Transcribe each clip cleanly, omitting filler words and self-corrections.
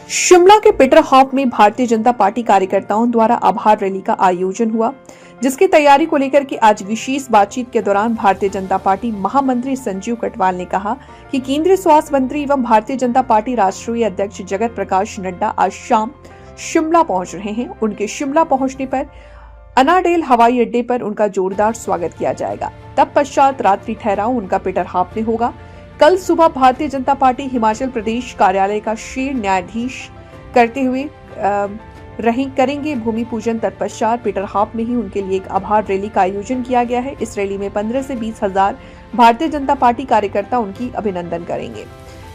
शिमला के Peter half में Bharatiya Janata party कार्यकर्ताओं द्वारा आभार रैली का आयोजन हुआ, जिसकी तैयारी को लेकर के आज विशेष बातचीत के दौरान भारतीय जनता पार्टी महामंत्री संजीव कटवाल ने कहा कि केंद्रीय स्वास्थ्य मंत्री एवं भारतीय जनता पार्टी राष्ट्रीय अध्यक्ष जगत प्रकाश नड्डा आज शाम शिमला पहुंच रहे हैं। उनके शिमला पहुंचने पर अनाडेल हवाई अड्डे पर उनका जोरदार स्वागत किया जाएगा। तत्पश्चात रात्रि ठहराव उनका पीटर हॉफ में होगा। कल सुबह भारतीय जनता पार्टी हिमाचल प्रदेश कार्यालय का शीर्ष न्यायाधीश करते हुए करेंगे भूमि पूजन। तत्पश्चात पीटर हॉफ में ही उनके लिए एक आभार रैली का आयोजन किया गया है। इस रैली में 15 से 20 हजार भारतीय जनता पार्टी कार्यकर्ता उनकी अभिनंदन करेंगे।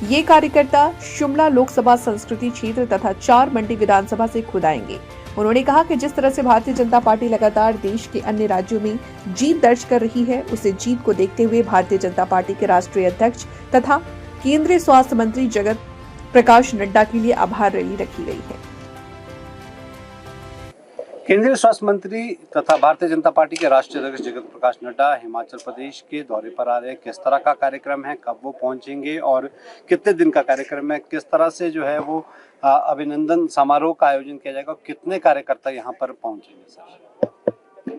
ये कार्यकर्ता शिमला लोकसभा संस्कृति क्षेत्र तथा 4 मंडी विधानसभा से खुद आएंगे। उन्होंने कहा कि जिस तरह से भारतीय जनता पार्टी लगातार देश के अन्य राज्यों में जीत दर्ज कर रही है, उसे जीत को देखते हुए भारतीय जनता पार्टी के राष्ट्रीय अध्यक्ष तथा केंद्रीय स्वास्थ्य मंत्री जगत प्रकाश नड्डा के लिए आभार रैली रखी गई है। केंद्रीय स्वास्थ्य मंत्री तथा भारतीय जनता पार्टी के राष्ट्रीय अध्यक्ष जगत प्रकाश नड्डा हिमाचल प्रदेश के दौरे पर आ रहे हैं। किस तरह का कार्यक्रम है, कब वो पहुंचेंगे और कितने दिन का कार्यक्रम है, किस तरह से जो है वो अभिनंदन समारोह का आयोजन किया जाएगा, कितने कार्यकर्ता यहाँ पर पहुंचेंगे? सर,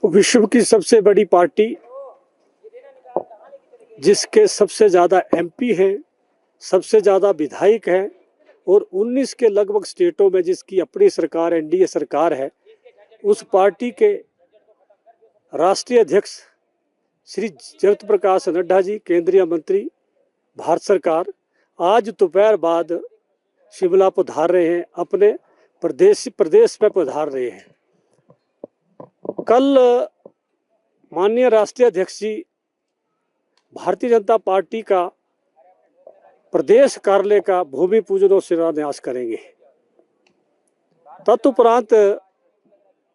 विश्व की सबसे बड़ी पार्टी जिसके सबसे ज्यादा एमपी हैं, सबसे ज्यादा विधायक हैं और 19 के लगभग स्टेटों में जिसकी अपनी सरकार एनडीए सरकार है, उस पार्टी के राष्ट्रीय अध्यक्ष श्री जगत प्रकाश नड्डा जी, केंद्रीय मंत्री भारत सरकार, आज दोपहर बाद शिमला पधार रहे हैं, अपने प्रदेश में पधार रहे हैं। कल माननीय राष्ट्रीय अध्यक्ष जी भारतीय जनता पार्टी का प्रदेश कार्यालय का भूमि पूजन और शिलान्यास करेंगे। तत्परांत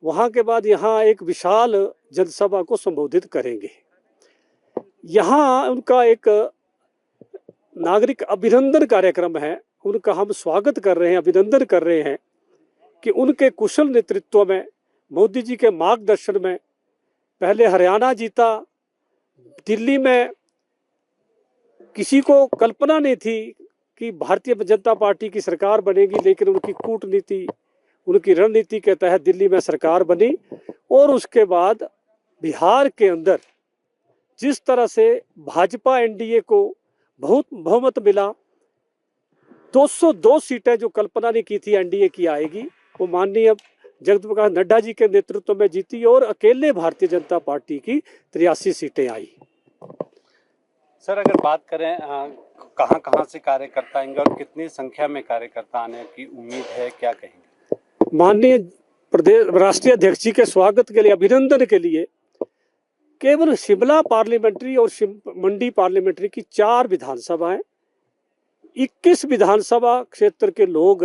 वहां के बाद यहाँ एक विशाल जनसभा को संबोधित करेंगे। यहाँ उनका एक नागरिक अभिनंदन कार्यक्रम है। उनका हम स्वागत कर रहे हैं, अभिनंदन कर रहे हैं कि उनके कुशल नेतृत्व में, मोदी जी के मार्गदर्शन में पहले हरियाणा जीता। दिल्ली में किसी को कल्पना नहीं थी कि भारतीय जनता पार्टी की सरकार बनेगी, लेकिन उनकी कूटनीति, उनकी रणनीति के तहत दिल्ली में सरकार बनी। और उसके बाद बिहार के अंदर जिस तरह से भाजपा एनडीए को बहुत बहुमत मिला, 202 सीटें जो कल्पना नहीं की थी एनडीए की आएगी, वो माननीय जगत प्रकाश नड्डा जी के नेतृत्व में जीती और अकेले भारतीय जनता पार्टी की 83 सीटें आई। सर, अगर बात करें कहां से कार्यकर्ता आएंगे और कितनी संख्या में कार्यकर्ता आने की उम्मीद है, क्या कहेंगे? माननीय प्रदेश राष्ट्रीय अध्यक्ष जी के स्वागत के लिए, अभिनंदन के लिए केवल शिमला पार्लियामेंट्री और मंडी पार्लियामेंट्री की 4 विधानसभाएं, 21 विधानसभा क्षेत्र के लोग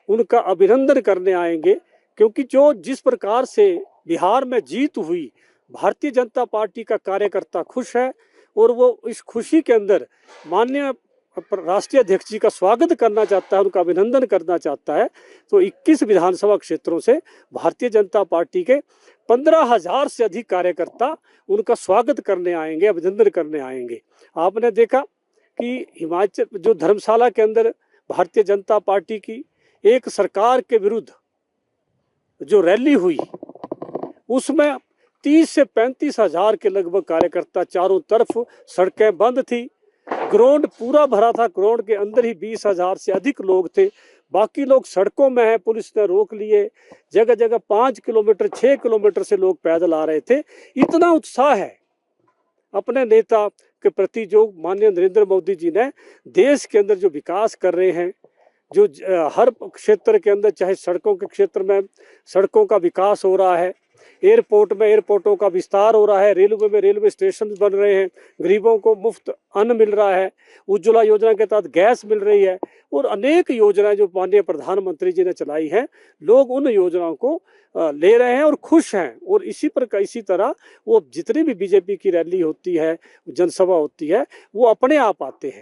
उनका अभिनंदन करने आएंगे। क्योंकि जिस प्रकार से बिहार में जीत हुई, भारतीय जनता पार्टी का कार्यकर्ता खुश है और वो इस खुशी के अंदर माननीय राष्ट्रीय अध्यक्ष जी का स्वागत करना चाहता है, उनका अभिनंदन करना चाहता है। तो 21 विधानसभा क्षेत्रों से भारतीय जनता पार्टी के 15,000 से अधिक कार्यकर्ता उनका स्वागत करने आएंगे, अभिनंदन करने आएंगे। आपने देखा कि हिमाचल जो धर्मशाला के अंदर भारतीय जनता पार्टी की एक सरकार के विरुद्ध जो रैली हुई, उसमें 30 से 35 हजार के लगभग कार्यकर्ता, चारों तरफ सड़कें बंद थी, ग्राउंड पूरा भरा था, ग्राउंड के अंदर ही 20,000 से अधिक लोग थे। बाकी लोग सड़कों में हैं, पुलिस ने रोक लिए। जगह जगह 5 किलोमीटर 6 किलोमीटर से लोग पैदल आ रहे थे। इतना उत्साह है अपने नेता के प्रति जो माननीय नरेंद्र मोदी जी ने देश के अंदर जो विकास कर रहे हैं, जो हर क्षेत्र के अंदर, चाहे सड़कों के क्षेत्र में सड़कों का विकास हो रहा है, एयरपोर्ट में एयरपोर्टों का विस्तार हो रहा है, रेलवे में रेलवे स्टेशन बन रहे हैं, गरीबों को मुफ्त अन्न मिल रहा है, उज्ज्वला योजना के तहत गैस मिल रही है और अनेक योजनाएं जो माननीय प्रधानमंत्री जी ने चलाई हैं, लोग उन योजनाओं को ले रहे हैं और खुश हैं। और इसी तरह वो जितनी भी बीजेपी की रैली होती है, जनसभा होती है, वो अपने आप आते हैं।